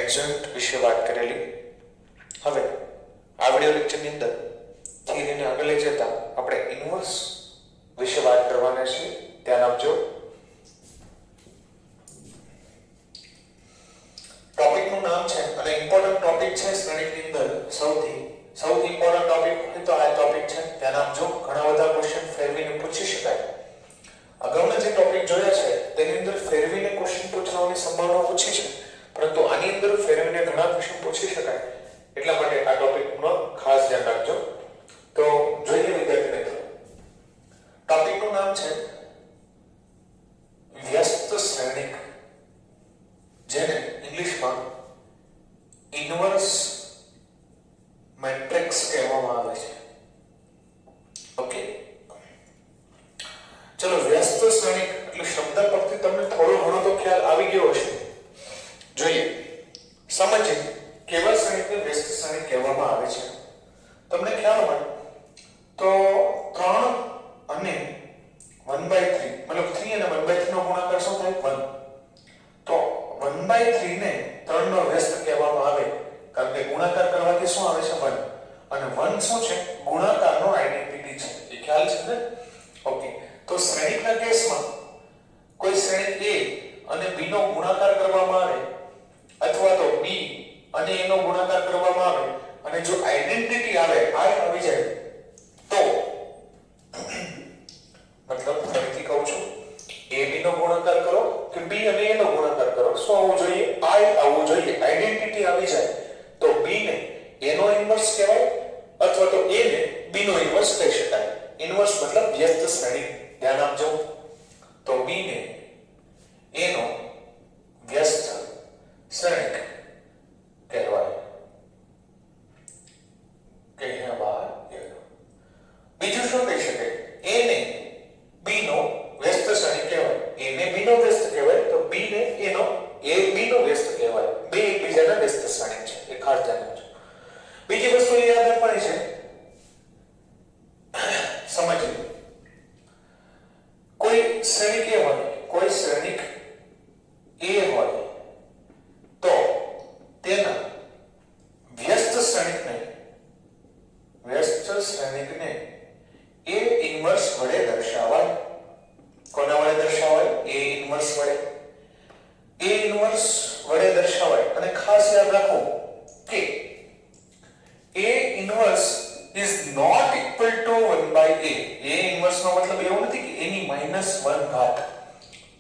એડજન્ટ વિશે વાત કરેલી. હવે આ વિડિયો લેક્ચરની અંદર થિયરીને આગળ લઈ જતા આપણે ઇન્વર્સ વિશે વાત કરવાના છીએ. ધ્યાન આપજો. ટોપિકનું નામ છે અને ઇમ્પોર્ટન્ટ ટોપિક છે શ્રેણીની અંદર સૌથી ઇમ્પોર્ટન્ટ ટોપિક હોય તો આ ટોપિક છે. ધ્યાન આપજો. ઘણા બધા ક્વેશ્ચન ફેરવીને પૂછી શકાય. અગાઉના જે ટોપિક જોયા છે તેની અંદર ફેરવીને ક્વેશ્ચન પૂછવાની સંભાવના ઓછી છે, પરંતુ આની અંદર ફેરવીને ઘણા ક્વેશ્ચન પૂછી શકાય. એટલા માટે આ ટોપિકનો ખાસ ધ્યાન રાખજો. તો જોઈએ વિદ્યાર્થી મિત્રો, ટોપિકનું નામ છે વ્યસ્ત શ્રેણિક, જેને ઇંગ્લિશમાં ઇન્વર્સ મેટ્રિક્સ કહેવામાં આવે છે. ઓકે, ચલો વ્યસ્ત શ્રેણિક એટલે શબ્દ પરથી તમને થોડો ઘણો તો ખ્યાલ આવી ગયો હશે. જોઈએ, સમજીએ કેવા શ્રેણિકને વ્યસ્ત શ્રેણિક કહેવામાં આવે છે. તમને ખ્યાલ હોય તો 3 અને 1/3 મતલબ 3 અને 1/3 નો ગુણાકાર શું થાય? 1. તો 1/3 ને 3 નો વ્યસ્ત કહેવામાં આવે, કારણ કે ગુણાકાર કરવાથી શું આવે છે? 1. અને 1 શું છે? ગુણાકારનો આઇડેન્ટિટી છે. એ ખ્યાલ છે ને? ઓકે, તો શ્રેણિકના કેસમાં કોઈ શ્રેણિક A અને B નો ગુણાકાર કરવામાં આવે અથવા તો B અને A નો ગુણાકાર કરવામાં આવે અને જો આઇડેન્ટિટી આવે, I આવી જાય, તો મતલબ ફરીથી કહું છું, A B નો ગુણાકાર કરો કે B અને A નો ગુણાકાર કરો, શું આવવું જોઈએ? I આવવું જોઈએ. આઇડેન્ટિટી આવી જાય તો B ને A નો ઇન્વર્સ કહેવાય અથવા તો A ને B નો ઇન્વર્સ કહી શકાય. ઇન્વર્સ મતલબ વ્યસ્ત શ્રેણિક. ધ્યાન આપજો. તો B ને A નો વ્યસ્ત શ્રેણિક કહેવાય. બીજું શું કહી શકાય? A ને B નો વ્યસ્ત શ્રેણિક કહેવાય. A ને B નો વ્યસ્ત કહેવાય તો B ને A B નો વ્યસ્ત કહેવાય. બે એકબીજાના વ્યસ્ત શ્રેણિક છે. એ ખાસ ધ્યાન રાખજો. બીજી વસ્તુ યાદ રાખવાની છે, સમજીએ. કોઈ શ્રેણિક A હોય, કોઈ શ્રેણિક A હોય તો તેના વ્યસ્ત શ્રેણિકને A ઇન્વર્સ વડે દર્શાવાય. કોના વડે દર્શાવાય? A ઇન્વર્સ વડે. A ઇન્વર્સ વડે દર્શાવાય. અને ખાસ યાદ રાખો કે A inverse is not equal to 1/A. A inverse નો મતલબ એવું નથી કે A ની -1 ઘાત.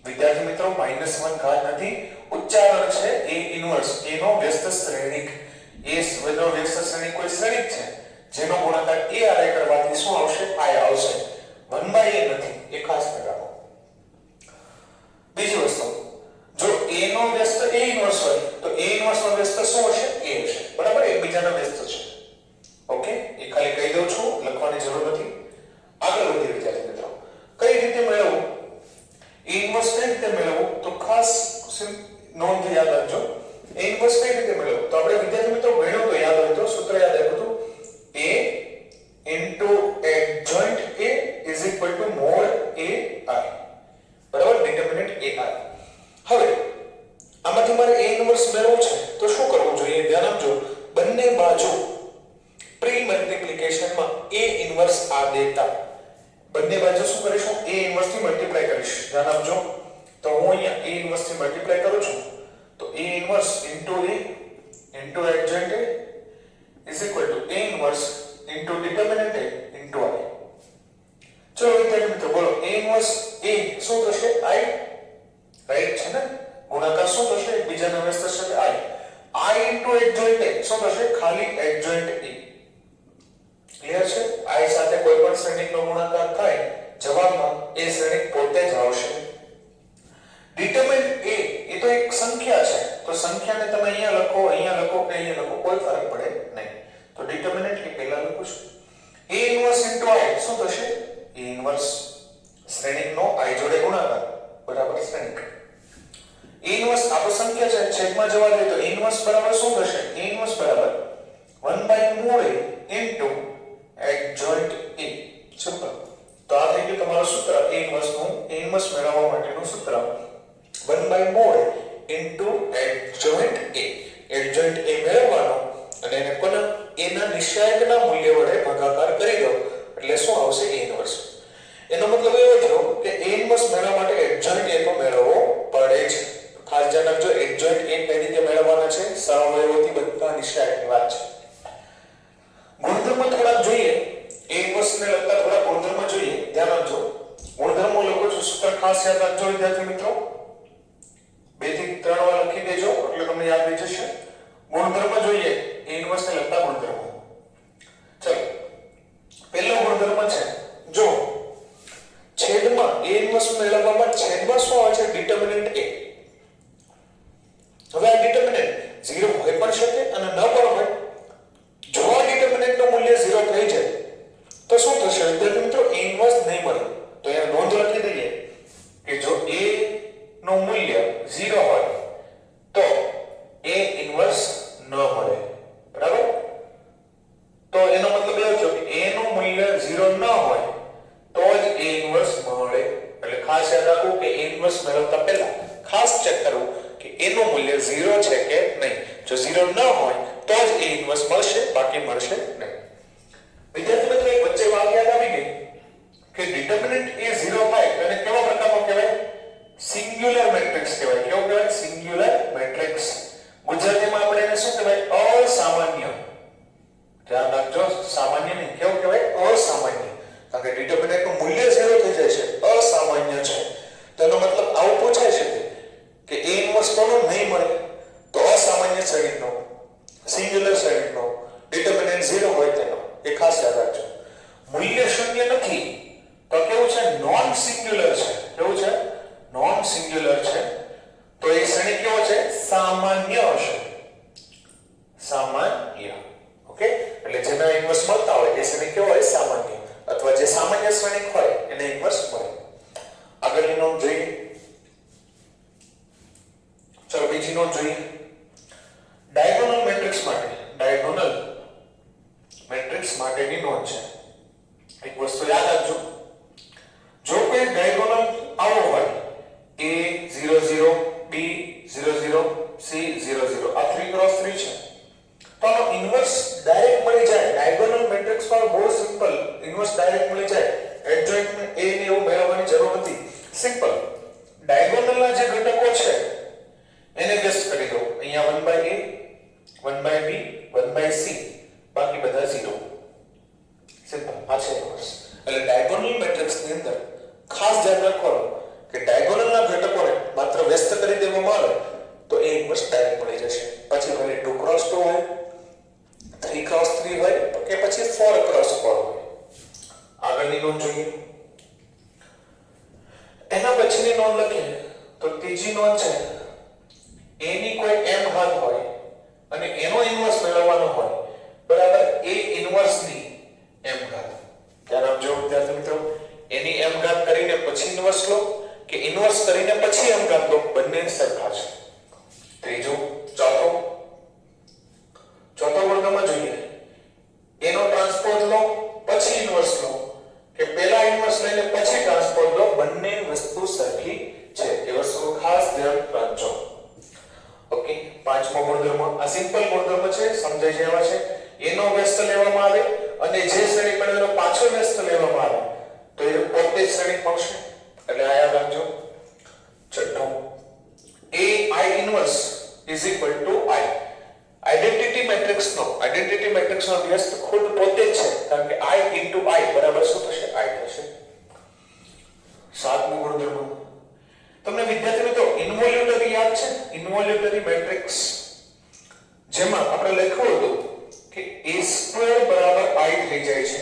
વિદ્યાર્થી મિત્રો, -1 ઘાત નથી, ઉચ્ચારણ છે A ઇન્વર્સ. A નો વ્યસ્ત શ્રેણિક. A નો વ્યસ્ત શ્રેણિક કોઈ શ્રેણિક છે જેનો ગુણાકાર A આરે કરવાથી શું આવશે? I આવશે. 1/A નથી. એ ખાસ યાદ રાખો. બીજી વસ્તુ, જો A નો વ્યસ્ત A ઇન્વર્સ હોય તો A ઇન્વર્સ નો વ્યસ્ત શું હશે? A હશે. બરાબર, એકબીજાના વ્યસ્ત છે. ઓકે, એ ખાલી કહી દઉં છું, લખવાની જરૂર નથી. આગળ વધીએ વિદ્યાર્થી મિત્રો. કઈ રીતે મેળવવું? A ઇન્વર્સ કઈ રીતે મેળવવું? તો ખાસ નોંધ યાદ રાખજો. A ઇન્વર્સ કઈ રીતે મેળવવું? તો આપણે વિદ્યાર્થી મિત્રો મેળવ્યું તો યાદ હોય તો સૂત્ર યાદ રાખ્યું હતું. A into adjoint A is equal to mod AI. બરાબર, ડિટર્મિનન્ટ AI. હવે આમાંથી મારે A ઇન્વર્સ મેળવવું છે તો શું કરવું જોઈએ? ધ્યાન આપજો. બંને બાજુ પ્રી મલ્ટીપ્લિકેશનમાં A ઇન્વર્સ આ દેતા બંને બાજુ શું કરીશું? A ઇન્વર્સ થી મલ્ટીપ્લાય કરીશ. ધ્યાન આપજો. તો હું અહીંયા A ઇન્વર્સ થી મલ્ટીપ્લાય કરું છું તો A inverse into A into adjoint A is equal to A inverse into determinant A into I. ચલો વિદ્યાર્થી મિત્રો બોલો, A inverse A શું થશે? I. રાઈટ છે ને? ગુણાકાર શું થશે? બીજાના વ્યસ્ત થશે I. I into adjoint A શું થશે? ખાલી adjoint A. ક્લિયર છે? I સાથે કોઈ પણ શ્રેણિકનો ગુણાકાર થાય, જવાબમાં એ શ્રેણિક પોતે જ આવશે. ડિટરમિનન્ટ A એ તો એક સંખ્યા છે, તો સંખ્યાને તમે અહીંયા લખો, અહીંયા લખો કે અહીંયા લખો, કોઈ ફરક પડે નહીં. તો ડિટરમિનન્ટ એ પહેલા લખું છું. A ઇન્વર્સ into I શું થશે? A ઇન્વર્સ શ્રેણિકનો I જોડે ગુણાકાર બરાબર શ્રેણિક. A ઇન્વર્સ આ તો સંખ્યા છે, છેદમાં જવા દે તો A ઇન્વર્સ બરાબર શું થશે? A ઇન્વર્સ બરાબર 1/mod A into adjoint A. Simple. તો આ થઈ ગયું તમારું સૂત્ર. A ઇન્વર્સ મેળવવા માટેનું સૂત્ર 1/mod into adjoint A. Adjoint એ મેળવવાનો અને એને કોના એના નિશ્ચાયકના મૂલ્ય વડે ભાગાકાર કરી દો એટલે શું આવશે a ઇન્વર્સ. એનો મતલબ એવો થયો કે a ઇન્વર્સ મેળવવા માટે એડજોઇન્ટ એ તો મેળવવો પડે છે. ખાસ ધ્યાન રાખજો, એડજોઇન્ટ એ કઈ રીતે મેળવવાના છે, સહઅવયવોથી બધા નિશ્ચાયકની વાત છે. ગુણધર્મ થોડા જોઈએ, a ઇન્વર્સ ને લગતા થોડા ગુણધર્મ જોઈએ, ધ્યાન રાખજો. ગુણધર્મો લખો છો સૂત્ર ખાસ યાદ રાખજો વિદ્યાર્થી મિત્રો, 2 થી 3 વાર લખી દેજો એટલે તમને યાદ રહી જશે. ગુણધર્મ જોઈએ, a ઇન્વર્સ ને લગતા ગુણધર્મો. ચલો, પહેલો ગુણધર્મ છે જો છેદમાં a ઇન્વર્સ મેળવવામાં છેદમાં શું આવે છે, ડિટર્મિનન્ટ a. હવે આ ડિટર્મિનન્ટ 0 હોય પણ શકે અને ન પણ હોય. જો આ ડિટર્મિનન્ટ નું મૂલ્ય 0 થઈ જાય તો શું થશે વિદ્યાર્થી મિત્રો, a ઇન્વર્સ નહીં મળે. તો એને નોંધ લખી દઈએ કે જો a નું મૂલ્ય 0 હોય તો a ઇન્વર્સ ન મળે. બરાબર? તો એનો મતલબ એવો થયો કે a નું મૂલ્ય 0 ન હોય તો જ a ઇન્વર્સ મળે. એટલે ખાસ યાદ રાખવું કે a ઇન્વર્સ મેળવતા પહેલા ખાસ ચેક કરવું કે a નું મૂલ્ય 0 છે કે નહીં. જો 0 ન હોય તો જ a ઇન્વર્સ મળશે, બાકી મળશે નહીં. વિદ્યાર્થી મિત્રો એક વચ્ચે વાત યાદ આવી ગઈ કે ડિટર્મિનન્ટ એ 0 થાય તો એને કેવા પ્રકારનો કહેવાય, સિંગ્યુલર મેટ્રિક્સ કહેવાય. કેવો કહેવાય, સિંગ્યુલર મેટ્રિક્સ. ગુજરાતીમાં આપણે એને શું કહેવાય, અસામાન્ય. ધ્યાન રાખજો, સામાન્ય નહીં, કેવું કહેવાય, અસામાન્ય. કારણ કે ડિટર્મિનન્ટ નું મૂલ્ય 0 થઈ જાય છે, અસામાન્ય છે. તેનો મતલબ આવું પૂછાય છે કે a ઇન્વર્સ કોનો નહીં મળે, તો અસામાન્ય શ્રેણીનો, સિંગ્યુલર શ્રેણીનો, ડિટર્મિનન્ટ 0 હોય તેનો. એ ખાસ યાદ રાખજો. મૂલ્ય શૂન્ય નથી તો કેવું છે, નોન સિંગ્યુલર છે. કેવું છે, નોન સિંગ્યુલર છે. તો એ શ્રેણી કેવો છે, સામાન્ય હશે. સામાન્ય. ઓકે, એટલે જેના ઇન્વર્સ મળતા હોય એ શ્રેણી કેવો હોય, સામાન્ય. અથવા જે સામાન્ય શ્રેણી હોય એને ઇન્વર્સ મળે. આગળની નોંધ જોઈએ. ચલો બીજી નોંધ જોઈએ. ડાયગોનલ મેટ્રિક્સ માટે, ડાયગોનલ મેટ્રિક્સ માટેની નોંધ છે. એક વસ્તુ યાદ રાખજો, જો કોઈ ડાયગોનલ આવો હોય a 0 0 b 0 0 c 0 0 આ 3x3 છે તો આનો ઇન્વર્સ ડાયરેક્ટ મળી જાય. ડાયગોનલ મેટ્રિક્સ માં બહુ સિમ્પલ, ઇન્વર્સ ડાયરેક્ટ મળી જાય. એડજોઇન્ટ ને a ને એવું મેળવવાની જરૂર નથી. સિમ્પલ, ડાયગોનલ ના જે ઘટકો છે એને વ્યસ્ત કરી દો. અહીંયા 1/a 1/b 1/c, બાકી બધા 0. સિમ્પલ, આ છે ઇન્વર્સ. એટલે ડાયગોનલ મેટ્રિક્સ ની અંદર ખાસ ધ્યાન રાખવાનું કે ડાયગોનલ ના ઘટકોને માત્ર વ્યસ્ત કરી દેવામાં આવે તો એ ઇન્વર્સ ડાયરેક્ટ મળી જશે. પછી ભલે 2x2 હોય, 3x3 હોય કે પછી 4x4 હોય. આગળની નોંધ જોઈએ. એના પછીની નોંધ લખીએ તો ત્રીજી નોંધ છે, a ની કોઈ m ઘાત હોય અને એનો ઇન્વર્સ મેળવવાનો હોય, બરાબર, a ઇન્વર્સ ની m ઘાત. ધ્યાન આપજો વિદ્યાર્થી મિત્રો, એની m ઘાત કરીને પછી ઇન્વર્સ લો કે ઇન્વર્સ કરીને પછી m ઘાત લો, બંને સરખા છે. ત્રીજો, ચોથો ગુણધર્મ જોઈએ. એનો ટ્રાન્સપોઝ લો પછી ઇન્વર્સ લો કે પહેલા ઇન્વર્સ લઈને પછી ટ્રાન્સપોઝ લો, બંને વસ્તુ સરખી છે. એ વસ્તુ ખાસ ધ્યાન રાખજો. ઓકે, પાંચમો ગુણધર્મ, આ સિમ્પલ ગુણધર્મ છે, સમજાઈ જેવા છે. એનો વ્યસ્ત લેવામાં આવે અને જે શ્રેણી પણ એનો પાછો વ્યસ્ત લેવામાં આવે તો એ પોતે જ શ્રેણી મળશે. એટલે આ યાદ રાખજો. છઠ્ઠો, a I inverse is equal to I. Identity matrix નો વ્યસ્ત ખુદ પોતે જ છે, કારણ કે I ઇન્ટુ I બરાબર શું થશે, I થશે. સાતમો ગુણધર્મ, તમને વિદ્યાર્થી મિત્રો ઇન્વોલ્યુટરી યાદ છે, ઇન્વોલ્યુટરી મેટ્રિક્સ, જેમાં આપણે લખ્યું હતું કે a² બરાબર I થઈ જાય છે.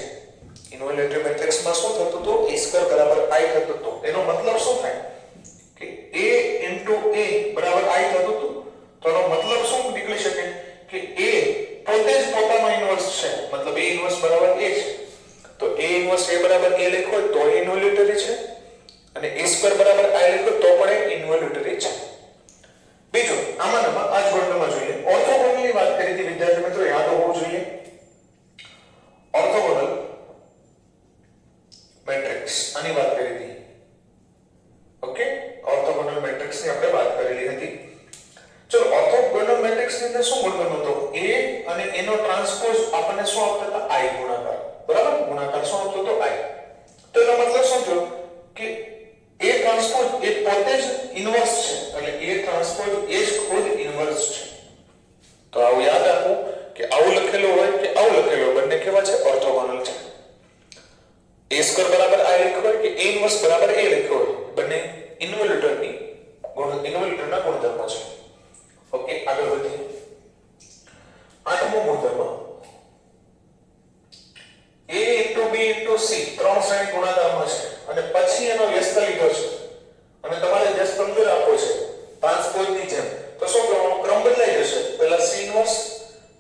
ઇન્વોલ્યુટરી મેટ્રિક્સમાં શું થતું હતું, a² બરાબર I થતું હતું. એનો મતલબ શું થાય કે a ઇન્ટુ a બરાબર I થતું હતું. તો એનો મતલબ શું નીકળી શકે કે a પોતે જ પોતાનો ઇન્વર્સ છે, મતલબ a ઇન્વર્સ બરાબર a છે. તો a ઇન્વર્સ a બરાબર a લખો તો ઇન્વોલ્યુટરી છે અને a² બરાબર I લખો તો પણ ઇન્વોલ્યુટરી છે. બીજું, આમાં આ જ ગુણધર્મ જોઈએ. ઓર્થોગોનલની વાત કરી હતી વિદ્યાર્થી મિત્રો, યાદ હોવું જોઈએ. ઓર્થોગોનલ મેટ્રિક્સ આની વાત કરી હતી. ઓકે, ઓર્થોગોનલ મેટ્રિક્સ ની આપણે વાત કરેલી હતી. ચલો, ઓર્થોગોનલ મેટ્રિક્સ મેટ્રિક્સ ની અંદર શું ગુણધર્મ હતો? A અને A નો ટ્રાન્સપોઝ આપણને શું આપતા હતા? I ગુણાકાર. બરાબર? ગુણાકાર શું આવતો હતો? I. તો એનો મતલબ શું થયો કે A ટ્રાન્સપોઝ એ પોતે જ ઇન્વર્સ છે, એટલે A ટ્રાન્સપોઝ એ જ ખુદ ઇન્વર્સ છે. તો આવું યાદ રાખવું કે આવું લખેલું હોય કે આવું લખેલું હોય, બંને કેવા છે? ઓર્થોગોનલ છે. A સ્ક્વેર બરાબર I લખ્યો હોય કે A ઇન્વર્સ બરાબર A લખ્યો હોય, બંને ઇન્વોલ્યુટરના ગુણધર્મ છે. ઓકે, આગળ વધીએ. આઠમો ગુણધર્મ A * B * C ત્રણ શ્રેણી ગુણાકારમાં છે અને પછી એનો વ્યસ્ત લીધો છે અને તમારે વ્યસ્ત અંદર આપવો છે ટ્રાન્સપોઝની જેમ. તો શું કરવાનું? ક્રમ બદલાઈ જશે. પહેલા C ઇન્વર્સ,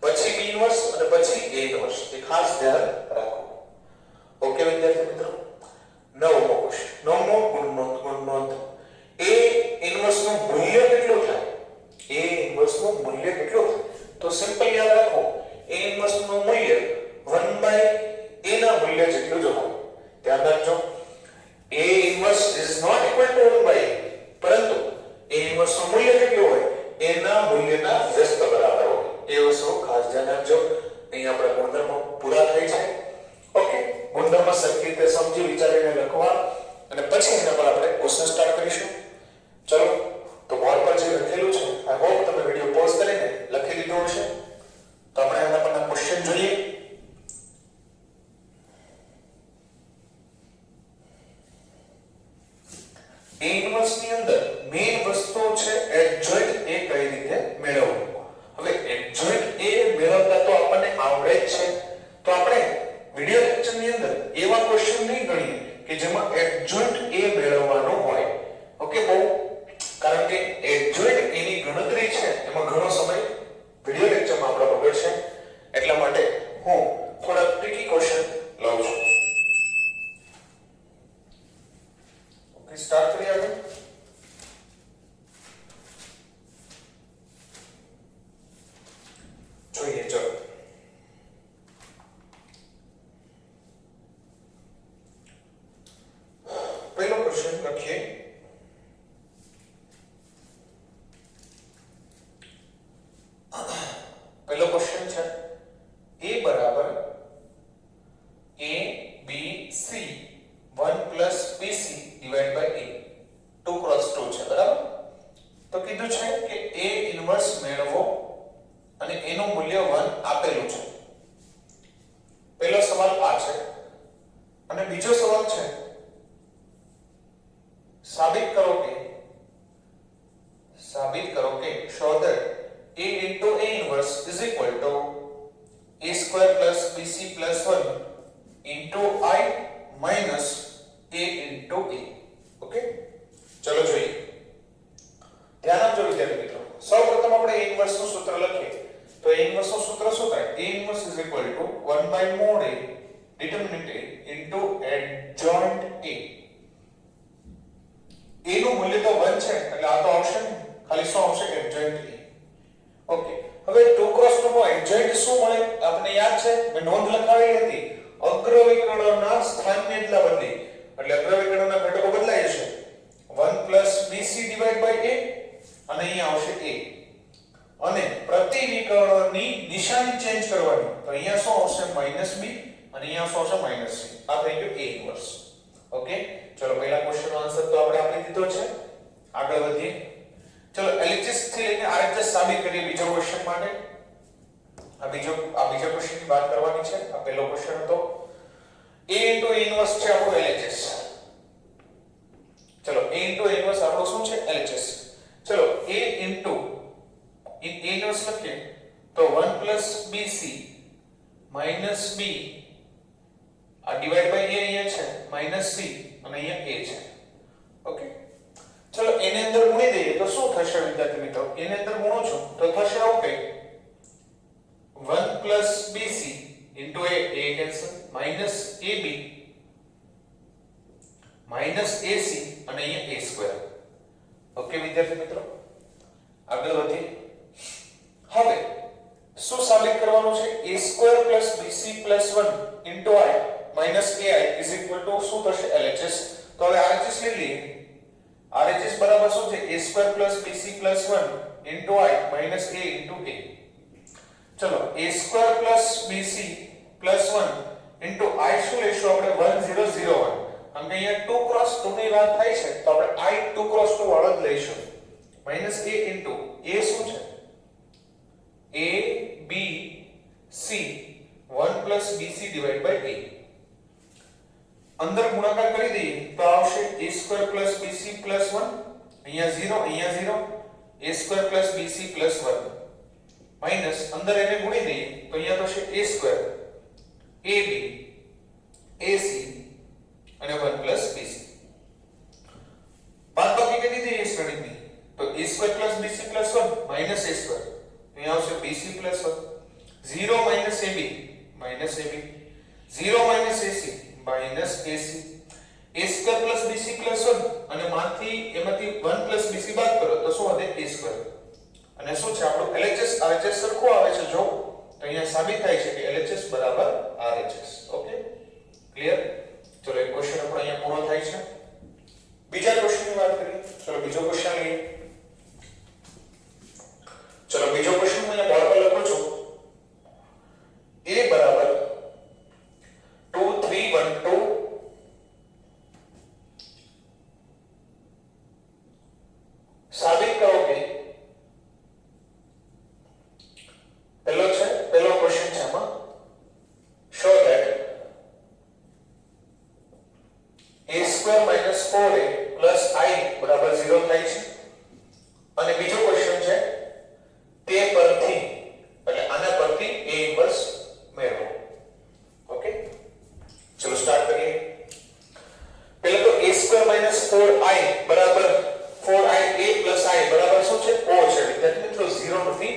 પછી B ઇન્વર્સ અને પછી A ઇન્વર્સ. એ ખાસ ધ્યાન રાખો. ઓકે વિદ્યાર્થી મિત્રો, નવમો ક્વેશ્ચન, નવમો ગુણનોંધ. A ઇન્વર્સ નું મૂલ્ય કેટલું થાય? A ઇન્વર્સ નું મૂલ્ય કેટલું થાય? તો સિમ્પલ યાદ રાખો, A ઇન્વર્સ નું મૂલ્ય 1/A ના મૂલ્ય જેટલું જ હોય. ધ્યાન રાખજો, A inverse is not equal to 1/A, પરંતુ A ઇન્વર્સ નું મૂલ્ય કેટલું હોય? A ના મૂલ્યના વ્યસ્ત બરાબર હોય. એ વસ્તુ ખાસ ધ્યાન રાખજો. અહીં આપણા ગુણધર્મ પૂરા થઈ છે. ઓકે, ગુણધર્મ સરખી રીતે સમજી વિચારીને લખવા અને પછી એના પર આપણે ક્વેશ્ચન સ્ટાર્ટ કરીશું. ચલો, તો બોર્ડ પર જે લખેલું છે, આઈ હોપ તમે વિડિયો પોઝ કરીને લખી લીધું હશે. તો આપણે આના પરના ક્વેશ્ચન જોઈએ. A ઇન્વર્સ ની અંદર મેઈન વસ્તુ છે એડજોઇન્ટ A કઈ રીતે મેળવવું. હવે એડજોઇન્ટ A મેળવતા તો આપણને આવડે જ છે, તો આપણે વિડિયો લેક્ચર ની અંદર એવા ક્વેશ્ચન નહીં ગણીએ કે જેમાં એડજોઇન્ટ A મેળવવાનો હોય. ઓકે, કારણ કે એડજોઇન્ટ A ની ગણતરી છે એમાં ઘણો સમય વિડિયો લેક્ચરમાં આપણો બગડશે. એટલા માટે હું થોડા ટ્રિકી ક્વેશ્ચન લઉં છું. ઓકે, સ્ટાર્ટ કરીએ આપણે. જોઈએ, ચલો. પહેલો ક્વેશ્ચન લખીએ. પહેલો ક્વેશ્ચન છે A બરાબર ABC 1 plus BC divided by A 2 cross 2 છે. બરાબર? તો કીધું છે કે A ઇન્વર્સ મેળવો અને એનું મૂલ્ય 1 આપેલું છે. પહેલો સવાલ આ છે અને બીજો સવાલ છે સાબિત કરો કે show that A into A inverse is equal to A square plus BC plus 1 into I minus A into A. Okay, ચલો જોઈએ. ધ્યાન આપજો વિદ્યાર્થી મિત્રો. સૌપ્રથમ આપણે A inverse નું સૂત્ર લખીએ. તો A inverse નું સૂત્ર શું થાય? A inverse is equal to 1/mod A determinant A into adjoint A. A નું મૂલ્ય તો 1 છે એટલે આ તો આવશે ને, ખાલી શું આવશે? adjoint A. ઓકે, હવે 2 cross 2 નો adjoint શું મળે? આપણને યાદ છે, મેં નોંધ લખાવી હતી. અગ્રવિકર્ણના સ્થાનને એટલા બદલી, એટલે અગ્રવિકર્ણના ઘટકો બદલાય છે. 1 plus BC divided by A અને અહીંયા આવશે A. અને પ્રતિ વિકર્ણની નિશાની ચેન્જ કરવાની. તો અહીંયા શું આવશે? -B અને અહીંયા શું આવશે? -C. આ થઈ ગયું A ઇન્વર્સ. ઓકે, ચલો પહેલા ક્વેશ્ચનનો આન્સર તો આપણે આપી દીધો છે. આગળ વધીએ. ચલો LHS થી લઈને RHS સાબિત કરીએ બીજો ક્વેશ્ચન માટે. આ બીજા ક્વેશ્ચનની વાત કરવાની છે. આ પહેલો ક્વેશ્ચન હતો A into A ઇન્વર્સ છે આપણો LHS. ચલો A into A ઇન્વર્સ આપણો શું છે? LHS. ચલો A into A ઇન્વર્સ લખીએ તો 1 plus BC minus B આ ડિવાઇડ બાય A અહીંયા છે minus C અને અહીંયા A છે. ઓકે, ચલો એની અંદર ગુણી દઈએ તો શું થશે વિદ્યાર્થી મિત્રો? એની અંદર ગુણો છો તો થશે આવું કંઈક 1 plus BC into A cancel minus AB minus AC અને અહીંયા A square. ઓકે વિદ્યાર્થી મિત્રો, આગળ વધીએ. હવે શું સાબિત કરવાનું છે? A square plus BC plus 1 into I minus AI is equal to શું થશે? LHS. તો હવે RHS લઈ લઈએ. RHS બરાબર શું છે a square plus bc plus 1 into i minus a into a. ચલો a square plus bc plus 1 into i શું લેશું આપણે 1001. આમ કે અહીંયા 2 ક્રોસ 2 ની વાત થાય છે તો આપણે i 2 ક્રોસ 2 વાળો જ લઈશું માઇનસ a ઇન્ટુ a શું છે a b c 1 plus bc divide by a. અંદર ગુણાકાર કરી દઈએ તો આવશે a square plus bc plus 1 અહીંયા 0 a square plus bc plus 1 minus અંદર એને ગુણી દઈએ તો અહીંયા થશે a સ્ક્વેર ab ac અને 1 પ્લસ bc. બાદબાકી કરી દઈએ શ્રેણીની તો a square plus bc plus 1 minus a square અહીંયા આવશે bc plus 1 0 minus ab minus ab 0 minus ac minus ac a square plus bc plus 1 અને એમાંથી 1 પ્લસ bc બાદ કરો તો શું વધે a સ્ક્વેર અને શું છે આપણું LHS RHS સરખું આવે છે જો તો અહીંયા સાબિત થાય છે કે LHS બરાબર RHS. Okay clear. ચલો એક ક્વેશ્ચન આપણો અહીંયા પૂરો થાય છે. બીજા ક્વેશ્ચનની વાત કરીએ. ચલો બીજો ક્વેશ્ચન લઈએ. ચલો બીજો ક્વેશ્ચન હું અહીંયા બોર્ડ પર લખું છું a બરાબર 2 3 1 2 સાબિત કરો કે પહેલો ક્વેશ્ચન છે આમાં show that a square minus 4a plus i બરાબર 0 થાય છે અને બીજો ક્વેશ્ચન છે તે પરથી એટલે આના પરથી a ઇન્વર્સ મેળવો. ઓકે ચલો સ્ટાર્ટ કરીએ. પહેલા તો a સ્ક્વેર માઈનસ 4i બરાબર 4i a પ્લસ i બરાબર શું છે o છે વિદ્યાર્થી મિત્રો 0 નથી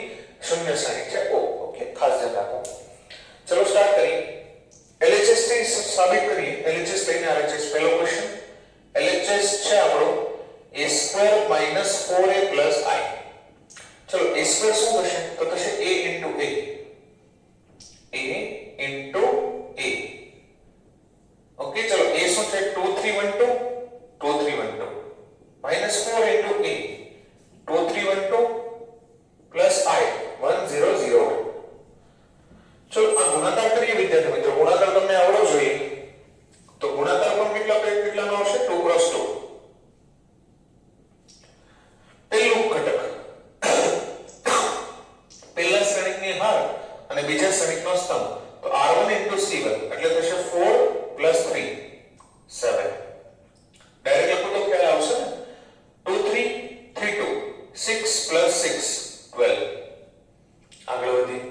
શૂન્ય સાઈન છે o. ઓકે ખાસ ધ્યાન રાખો. ચલો સ્ટાર્ટ કરીએ. LHS થી સાબિત કરીએ. LHS લઈને RHS પહેલો ક્વેશ્ચન LHS છે આપણો a square minus 4a plus i. ચલો a સ્ક્વેર શું થશે તો થશે a into a into a. Okay ચલો a શું છે 2 3 1 2 2 3 1 2 minus 4 into a 2 3 1 2 plus i 1 0 0 1. ચલો આ ગુણાકાર કરીએ વિદ્યાર્થી મિત્રો. ગુણાકાર તમને આવડવો જોઈએ તો ગુણાકાર પણ કેટલાનો આવશે 2 cross 2. પહેલું ઘટક પહેલા શ્રેણિકની હાર અને બીજા શ્રેણિકનો સ્તંભ તો r1 into c1 એટલે થશે 4 plus 3 7. ડાયરેક્ટ લખો તો ખ્યાલ આવશે ને 2 3 3 2 6 plus 6 12. આગળ વધી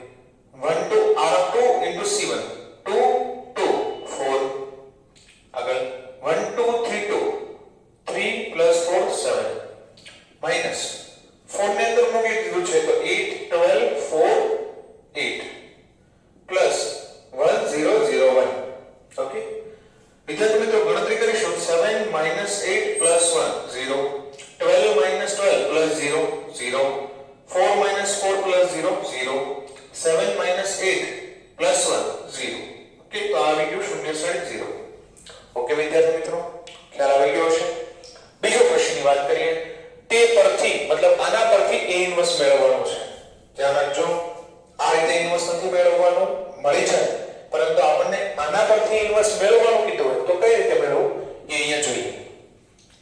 1 2 r2 into c1 2 2 4. આગળ 1 2 3 2 3 plus 4 7 minus 4 ને અંદર મૂકી દીધું છે તો 8 12 4 8 plus 1 0 0 1. ઓકે વિદ્યાર્થી મિત્રો ગણતરી કરીશું 7 minus 8 plus 1 0 12 minus 12 plus 0 0 4 minus 4 plus 0 0 7 minus 8 plus 1 0. Okay તો આ આવી ગયું 0.0. ઓકે વિદ્યાર્થી મિત્રો ખ્યાલ આવી ગયો હશે. બીજો ક્વેશ્ચનની વાત કરીએ. તે પરથી મતલબ આના પરથી a ઇન્વર્સ મેળવવાનો છે. ધ્યાન રાખજો આ રીતે ઇન્વર્સ નથી મેળવવાનો મળી જાય પરંતુ આપણને આના પરથી ઇન્વર્સ મેળવવાનું કીધું હોય તો કઈ રીતે મેળવવું એ અહીંયા જોઈએ.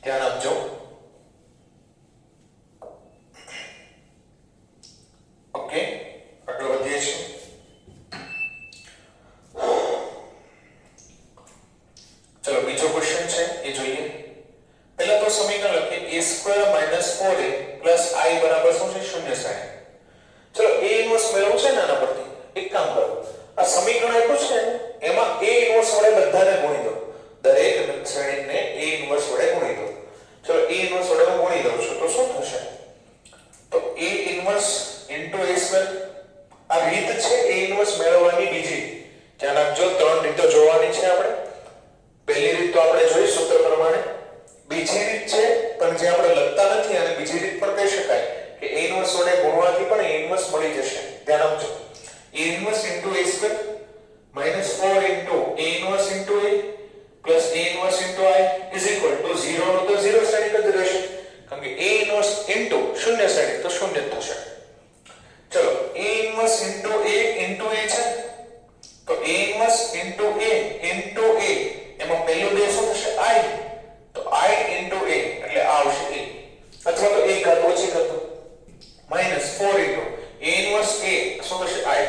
ધ્યાન આપજો. ઓકે આગળ વધીએ છીએ. ચલો બીજો ક્વેશ્ચન છે એ જોઈએ. પહેલા તો સમીકરણ લખીએ a square minus 4a plus i બરાબર શું છે 0 સાઈન. ચલો a ઇન્વર્સ મેળવવું છે ને આના પરથી એક કામ કરો આ સમીકરણ આપ્યું છે એમાં a ઇન્વર્સ વડે બધાને ગુણી દો. દરેક શ્રેણીને a ઇન્વર્સ વડે ગુણી દો. ચલો a ઇન્વર્સ વડે હું ગુણી દઉં છું તો શું થશે તો a inverse into a square. આ રીત છે a ઇન્વર્સ મેળવવાની બીજી. ધ્યાન રાખજો 3 રીતો જોવાની છે આપણે. પહેલી રીત તો આપણે જોઈ સૂત્ર પ્રમાણે. બીજી રીત છે પણ જે આપણે લખતા નથી અને બીજી રીત પણ કહી શકાય કે a ઇન્વર્સ વડે ગુણવાથી પણ a ઇન્વર્સ મળી જશે. ધ્યાન આપજો a inverse into a square minus 4 into a inverse into a plus a inverse into I is equal to 0 નો તો 0 શ્રેણિક જ રહેશે. કે a ઇન્વર્સ ઇન્ટુ શૂન્ય શ્રેણી તો શૂન્ય જ થશે. ચલો a inverse into a into a છે તો a ઇન્વર્સ ઇન્ટુ a એમાં પહેલું બે શું થશે i તો i ઇન્ટુ a એટલે આ આવશે a અથવા તો a ઘાત ઓછી કરતો minus 4 into a inverse a શું થશે i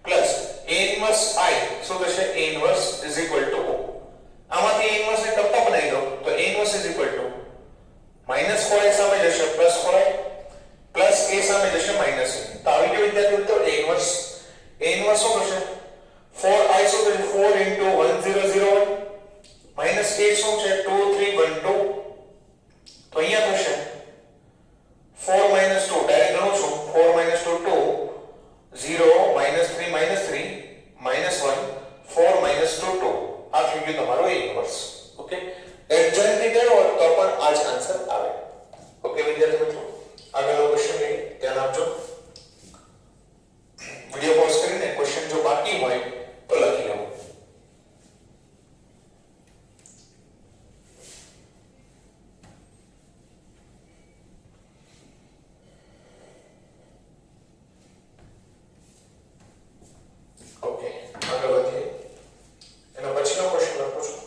plus a inverse i શું થશે a inverse is equal two o. આમાંથી a ઇન્વર્સ ને ટપ્પા બનાવી દો તો a inverse is equal two minus 4i સામે જશે પ્લસ 4i પ્લસ a સામે જશે માઈનસ a. તો આવી ગયો વિદ્યાર્થી મિત્રો a ઇન્વર્સ શું થશે 4i શું થશે 4 ઇન્ટુ 1001 માઈનસ a શું છે 2312 તો અહીંયા થશે 4 minus 2 ડાયરેક્ટ ગણું છું 4 minus 2 2 0 minus 3 minus 1 4 minus 2 2 આ થઈ ગયું તમારો a ઇન્વર્સ. ઓકે એડજન્ટ રીતે હોય તો પણ આ જ આન્સર આવે. ઓકે વિદ્યાર્થી મિત્રો આગળનો ક્વેશ્ચન લઈએ ધ્યાન આપજો. વિડિયો પોઝ કરીને ક્વેશ્ચન જો બાકી હોય તો લખી લો. ઓકે આગળ વધીએ. એના પછીનો ક્વેશ્ચન લખું છું.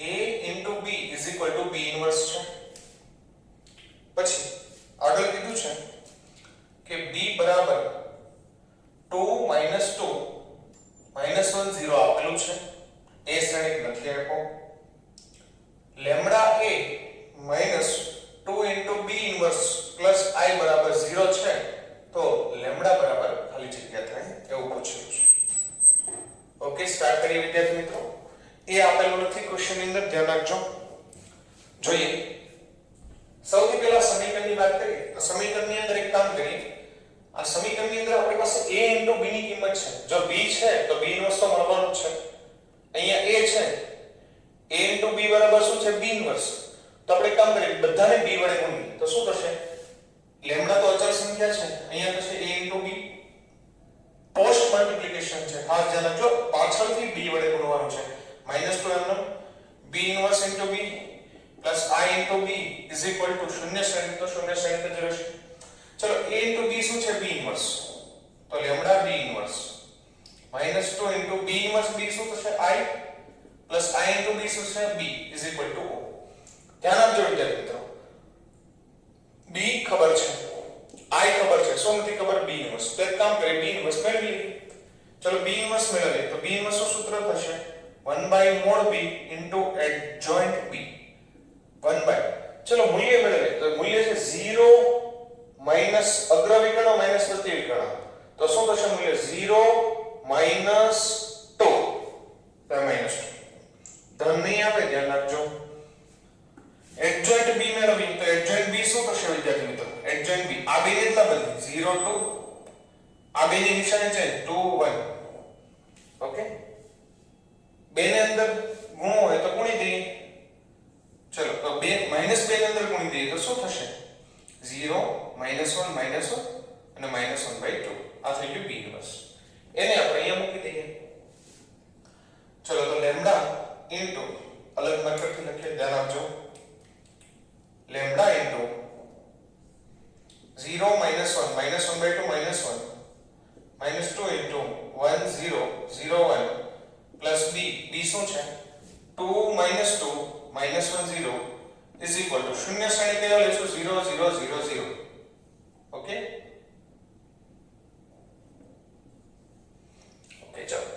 a into b is equal to b inverse છે. પછી આગળ કીધું છે કે b બરાબર 2 minus 2 minus 1 0 આપેલું છે. a શ્રેણિક નથી આપ્યો. Lambda a minus 2 into b inverse plus i બરાબર 0 છે તો લેમ્બડા બરાબર ખાલી જગ્યા થાય એવું પૂછ્યું છે. ઓકે સ્ટાર્ટ કરીએ વિદ્યાર્થી મિત્રો. એ આપેલું નથી ક્વેશ્ચન ની અંદર ધ્યાન રાખજો. જોઈએ સૌથી પહેલા સમીકરણની વાત કરીએ તો સમીકરણની અંદર એક કામ કરીએ. આ સમીકરણની અંદર આપણી પાસે a into b ની કિંમત છે. જો b છે તો b ઇન્વર્સ તો મળવાનું છે. અહીંયા a છે a into b બરાબર શું છે b ઇન્વર્સ. તો આપણે કામ કરીએ બધાને b વડે ગુણીએ તો શું થશે લેમ્બડા તો અચળ સંખ્યા છે અહીંયા થશે a into b post multiplication છે. ખાસ ધ્યાન રાખજો પાછળથી b વડે ગુણવાનું છે. -2 એમનો b inverse into b plus i into b is equal to શૂન્ય શ્રેણી તો શૂન્ય શ્રેણી જ રહેશે. ચલો a into b શું છે b ઇન્વર્સ તો lambda b inverse -2 into b inverse b શું થશે i plus i into b શું છે b is equal to o. ધ્યાન આપજો વિદ્યાર્થી મિત્રો b ખબર છે i ખબર છે શું નથી ખબર b ઇન્વર્સ. તો એક કામ કરીએ b ઇન્વર્સ મેળવી લઈએ. ચલો b ઇન્વર્સ મેળવીએ તો b ઇન્વર્સ નું સૂત્ર થશે 1 by mod b into adjoint b 1 by ચલો મૂલ્ય મેળવીએ તો મૂલ્ય છે 0 minus અગ્ર વિકર્ણ minus પ્રતિ વિકર્ણ તો શું થશે મૂલ્ય 0 minus 2 તો minus 2 ધન નહીં આવે ધ્યાન રાખજો. adjoint b મેળવીએ તો adjoint b શું થશે વિદ્યાર્થી મિત્રો adjoint b આ બે એટલા બદલી 0 2 આ બે ની નિશાની છે 2 1. ઓકે બે ને અંદર ગુણો હોય તો ગુણી દઈએ. ચલો તો 2 -2 ની અંદર ગુણી દઈએ તો શું થશે 0 -1 -1 અને -1/2 આ થઈ ગયું b ઇન્વર્સ. એને આપણે અહીંયા મૂકી દઈએ. ચલો તો લેમ્બડા ઇન્ટુ અલગ માર્કરથી લખીએ ધ્યાન આપજો lambda into 0 -1 -1/2 -1 -2 into 1 0 0 1 plus b b શું છે 2 -2 -1 0 is equal to શૂન્ય શ્રેણી કયો લેશું 0 0 0 0. ઓકે ઓકે ચાલો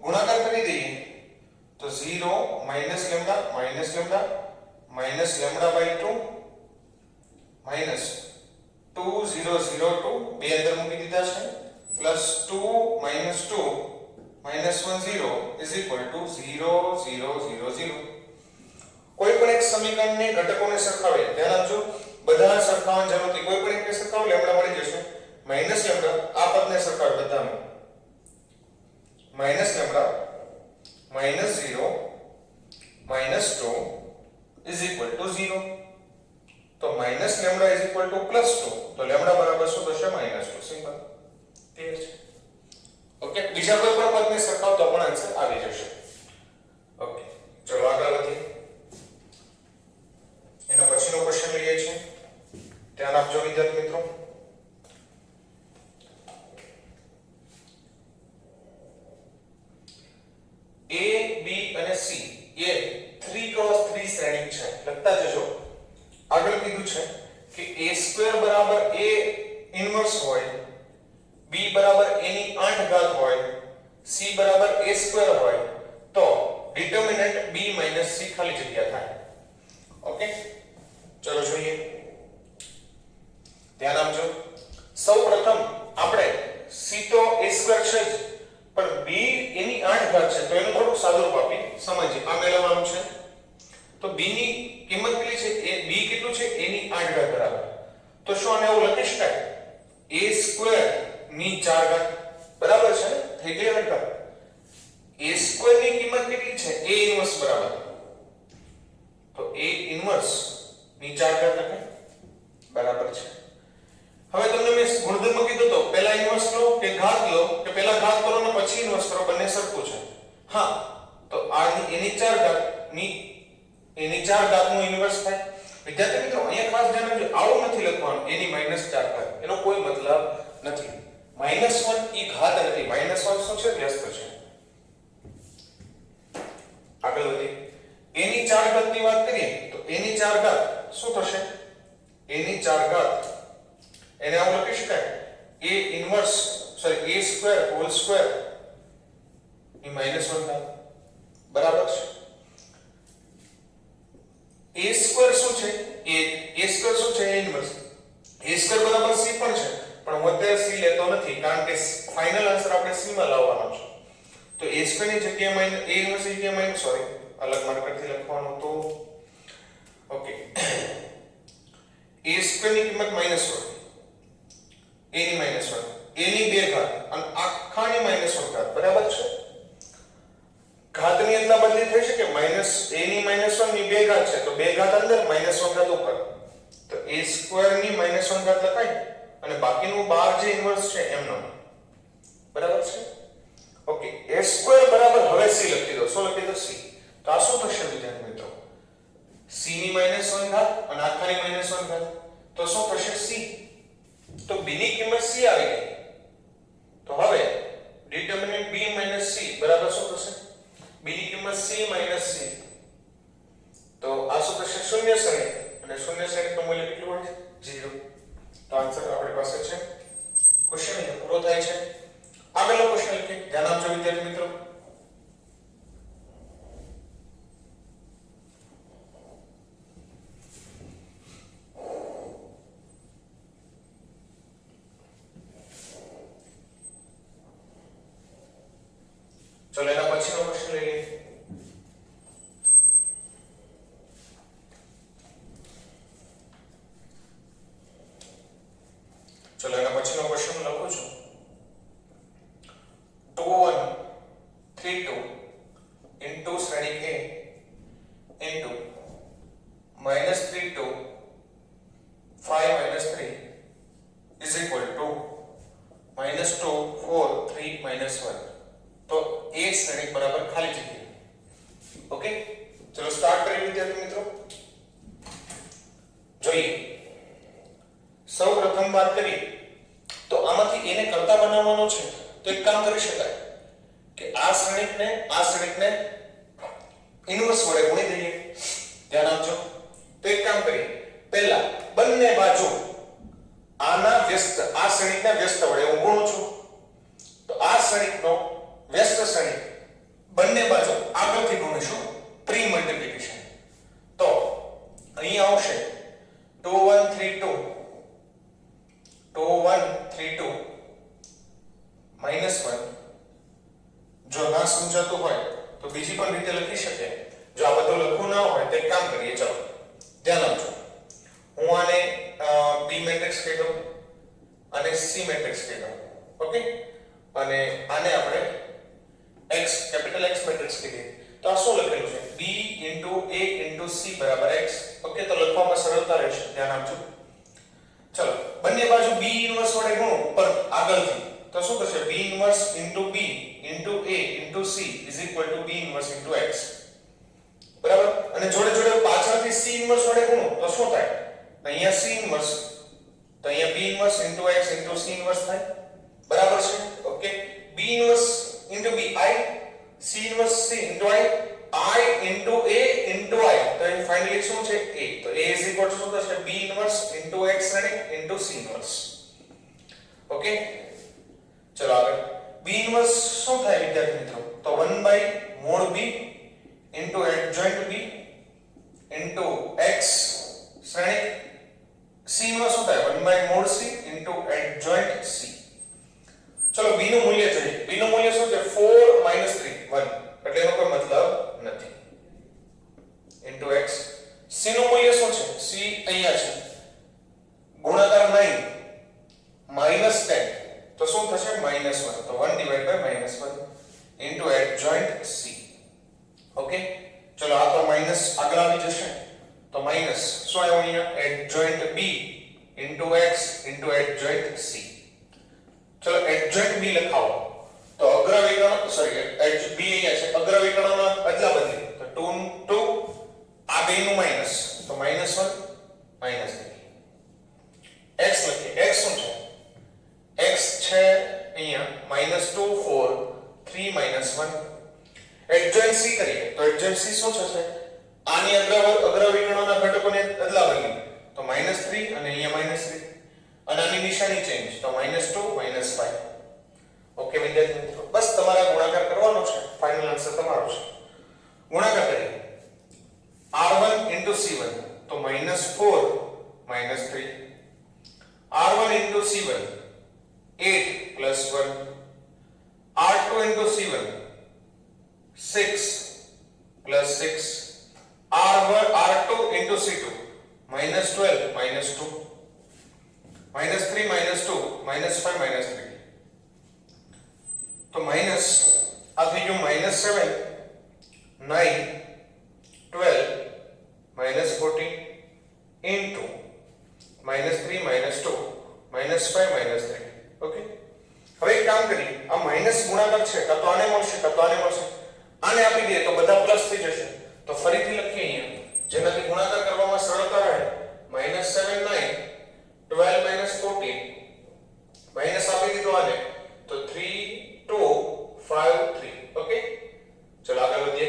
ગુણાકાર કરી દઈએ તો 0 minus lambda minus lambda by 2 minus 2 0 0 2 બે અંદર મૂકી દીધા છે plus 2 minus 2 minus 1 0 is equal to 0 0 0 0. કોઈ પણ એક સમીકરણને ઘટકોને સરખાવે ધ્યાન આપજો બધા સરખાવવાની જરૂર નથી. કોઈ પણ એકને સરખાવો લેમ્બડા મળી જશે માઈનસ લેમ્બડા આ પદને સરખાવે બધામાં minus lambda minus 0 minus 2 is equal to 0. તો minus lambda is equal two plus 2 તો લેમ્ડા બરાબર શું થશે -2 સિમ્પલ ક્લિયર છે ઓકે બીજા કોઈ પણ પદને સરખાવ તો પણ આન્સર આવી જશે ઓકે ચલો આગળ વધીએ એના પછીનો ક્વેશ્ચન લઈએ છીએ ધ્યાન આપજો વિદ્યાર્થી મિત્રો A B અને C એ 3x3 શ્રેણી છે લખતા જજો આગળ કીધું છે કે a² બરાબર a ઇન્વર્સ હોય b બરાબર a ની 8 ઘાત હોય c બરાબર a² હોય તો ડિટર્મિનન્ટ b - c ખાલી જગ્યા થાય ઓકે ચલો જોઈએ ધ્યાન આપજો સૌપ્રથમ આપણે c તો a² છે જ પણ b એની 8 ઘાત છે તો એનું થોડું સાદુરૂપ આપી સમજીએ આ મેળવવાનું છે તો b ની કિંમત કેટલી છે એ b કેટલું છે a ની 8 ઘાત બરાબર તો શું આને એવું લખી શકાય a² ની 4 ઘાત બરાબર છે થઈ ગઈ હરકત a² ની કિંમત કેટલી છે a ઇન્વર્સ બરાબર તો a ઇન્વર્સ ની 4 ઘાત લખાય બરાબર છે હવે તમને મેં ગુણધર્મ કીધું તો પહેલા ઇન્વર્સ લો કે ઘાત લો કે પહેલા ઘાત કરો ને પછી ઇન્વર્સ કરો બંને સરખું છે હા તો આ એની 4 ઘાત ની એની 4 ઘાતનું ઇન્વર્સ થાય વિદ્યાર્થી મિત્રો અહીંયા ખાસ ધ્યાન રાખજો આવું નથી લખવાનું એની -4 ઘાત એનો કોઈ મતલબ નથી -1 ઈ ઘાત નથી -1 શું છે વ્યસ્ત છે આગળ વધીએ એની 4 ઘાત ની વાત કરીએ તો એની 4 ઘાત શું થશે એની 4 ઘાત એને આવું લખી શકાય a inverse sorry a² whole square ની -1 ઘાત બરાબર છે a² શું છે a² શું છે a ઇન્વર્સ a² બરાબર c પણ છે પણ હું અત્યારે c લેતો નથી કારણ કે ફાઇનલ આન્સર આપણે c માં લાવવાનો છે તો a² ની જગ્યાએ a ઇન્વર્સ ની જગ્યાએ સોરી અલગ માર્કર થી લખવાનું તો ઓકે a² ની કિંમત -1 a ની -1 a ની 2 ઘાત અને આખાની -1 ઘાત બરાબર છે ઘાતની અંદર બદલી થઈ શકે a ની -1 ની 2 ઘાત છે તો 2 ઘાત અંદર -1 ઘાત ઉપર તો a² ની -1 ઘાત લખાય અને બાકીનું 12 જે ઇન્વર્સ છે એમનો બરાબર છે ઓકે a² બરાબર હવે c લખી દો શું લખી દો c તો આ શું થશે વિદ્યાર્થી મિત્રો c ની -1 ઘાત અને આખાની -1 ઘાત તો શું થશે c તો b ની કિંમત c આવી ગઈ તો હવે ડિટર્મિનન્ટ b - c બરાબર શું થશે b ની કિંમત c - c તો આ શું થશે શૂન્ય શ્રેણી અને શૂન્ય શ્રેણીનું મૂલ્ય કેટલું હોય છે 0 તો આન્સર આપણી પાસે છે ક્વેશ્ચન અહીં પૂરો થાય છે આગળનો ક્વેશ્ચન લખીએ ધ્યાન આપજો વિદ્યાર્થી મિત્રો ચલો એના પછીનો ક્વેશ્ચન લઈ લઈએ ચલો એના પછીનો ક્વેશ્ચન લખું છું 2 1 3 2 into શ્રેણી a into -3 2 5 3 is equal to -2 4 3 -1 તો a શ્રેણી બરાબર ખાલી જગ્યા ઓકે ચલો સ્ટાર્ટ કરીએ વિદ્યાર્થી મિત્રો જોઈએ સૌપ્રથમ વાત કરીએ તો આમાંથી એને કરતા બનાવવાનો છે તો એક કામ કરી શકાય કે આ શ્રેણીને ઇન્વર્સ વડે ગુણી દઈએ ધ્યાન આપજો તો એક કામ કરીએ પહેલા બંને બાજુ આના વ્યસ્ત આ શ્રેણીના વ્યસ્ત વડે હું ગુણું છું તો આ શ્રેણીનો વ્યસ્ત શ્રેણી બંને બાજુ આગળથી ગુણીશું પ્રી મલ્ટીપ્લિકેશન તો અહીં આવશે 2 1 3 2 2 1 3 2 -1 જો ના સમજાતું હોય તો બીજી પણ રીતે લખી શકે જો આ બધું લખવું ના હોય તો એક કામ કરીએ ચલો ધ્યાન આપજો હું આને B મેટ્રિક્સ કહી દઉં અને C મેટ્રિક્સ કહી દઉં ઓકે અને આને આપણે X કેપિટલ X મેટ્રિક્સ કહીએ તો આ શું લખેલું છે b a c બરાબર x. ઓકે, તો લખવામાં સરળતા રહેશે, ધ્યાન આપજો. ચલો, બંને બાજુ b ઇન્વર્સ વડે ગુણો પર આગળથી, તો શું થશે b inverse b a c b inverse x. બરાબર. અને જોડે જોડે પાછળથી c ઇન્વર્સ વડે ગુણો તો શું થાય? અહીંયા c ઇન્વર્સ, તો અહીંયા b inverse x c inverse થાય. બરાબર છે. Okay, b inverse b I c inverse c I into a into I, તો એ ફાઇનલી શું છે a. તો a is equal to શું થશે b inverse x into c inverse. Okay, ચલો આગળ. b ઇન્વર્સ શું થાય વિદ્યાર્થી મિત્રો? તો 1 by mod b into adjoint b into x શ્રેણિક. c ઇન્વર્સ શું થાય? 1 by mod c into adjoint c. ચલો b નું મૂલ્ય જોઈએ. b નું મૂલ્ય શું છે? 4 - 3 1, એટલે એનો કોઈ મતલબ નથી. into x. c નું મૂલ્ય શું છે? c અહીંયા છે, ગુણાકાર 9 -10, તો શું થશે? -1. તો 1 / -1 into adjoint c. ઓકે, ચલો આ તો માઈનસ આગળ આવી જશે, તો માઈનસ શું આવ્યો અહીંયા? adjoint b into x into adjoint c. ચલો adjoint b લખાવો, તો અગ્રવિકર્ણ સોરી b અહીંયા છે, અગ્રવિકર્ણના અદલા બદલી, તો 2 આ બે નું માઈનસ, તો -1 -3. x લખીએ. x શું છે? x છે અહીંયા -2 4 3 -1. adjoint c કરીએ, તો adjoint c શું થશે? આની અગ્રવિકર્ણના ઘટકોને અદલા બદલી, તો -3 અને અહીંયા -3, અને આની નિશાની ચેન્જ, તો -2 -5. ઓકે વિદ્યાર્થી મિત્રો, બસ તમારે ગુણાકાર કરવાનો છે, ફાઇનલ આન્સર તમારો છે. ગુણાકાર કરીએ. r1 * c1, તો -4 -3. r1 * c1 8 + 1. r2 * c1 6 + 6. r2 * c2 -12 -2. -3 -2 -5 -3. તો માઈનસ આ થઈ ગયું -7 9 12 -14 into -3 -2 -5 -3. ઓકે, હવે એક કામ કરીએ, આ માઈનસ ગુણાકાર છે, કાં તો આને મળશે કાં તો આને મળશે. આને આપી દઈએ તો બધા પ્લસ થઈ જશે, તો ફરીથી લખીએ અહીંયા, જેનાથી ગુણાકાર કરવામાં સરળતા રહે. -7 9 12 -14 માઈનસ આપી દીધો આને, તો 3 2 5 3. ઓકે, ચલો આગળ વધીએ.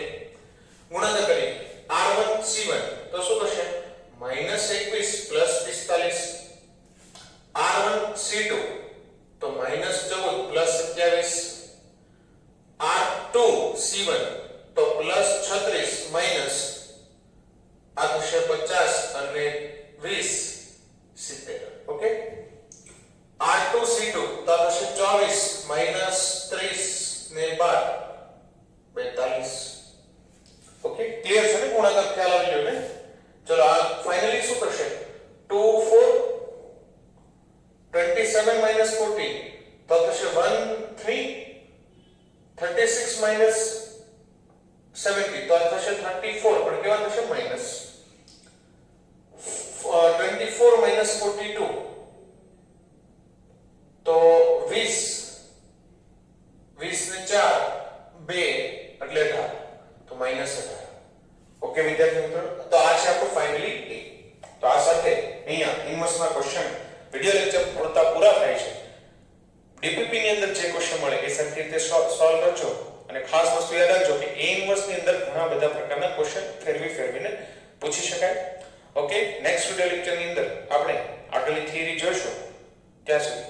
ગુણાકાર કરીએ. r1 c1, તો શું થશે? -21 + 45. r1 c2, તો -14 + 27. r2 c1, તો +36 માઈનસ આ થશે 50 અને 20 70. ઓકે, r2 c2, તો આ થશે 24 - 30 ને 12 42. ઓકે, ક્લિયર છે ને? ગુણાકાર ખ્યાલ આવી ગયો ને? ચલો આ ફાઇનલી શું થશે? 2 4 27 - 14, તો થશે 1 3. 36 - 70, તો આ થશે 34, પણ કેવા થશે? માઈનસ. 24 - 42, તો 20 20 ને 4 2 એટલે 18, તો -18. ઓકે વિદ્યાર્થી મિત્રો, તો આ છે આપણું ફાઇનલી a. તો આ સાથે અહીંયા ઇન્વર્સના ક્વેશ્ચન વિડિયો લેક્ચર પૂરા થાય છે. ડીપીપી ની અંદર જે ક્વેશ્ચન મળે એ સરખી રીતે સોલ્વ કરજો, અને ખાસ વસ્તુ યાદ રાખજો કે a ઇન્વર્સ ની અંદર ઘણા બધા પ્રકારના ક્વેશ્ચન ફેરવીને પૂછી શકાય. ઓકે, નેક્સ્ટ વિડિયો લેક્ચર ની અંદર આપણે આગળની થિયરી જોઈશું. ત્યાં સુધી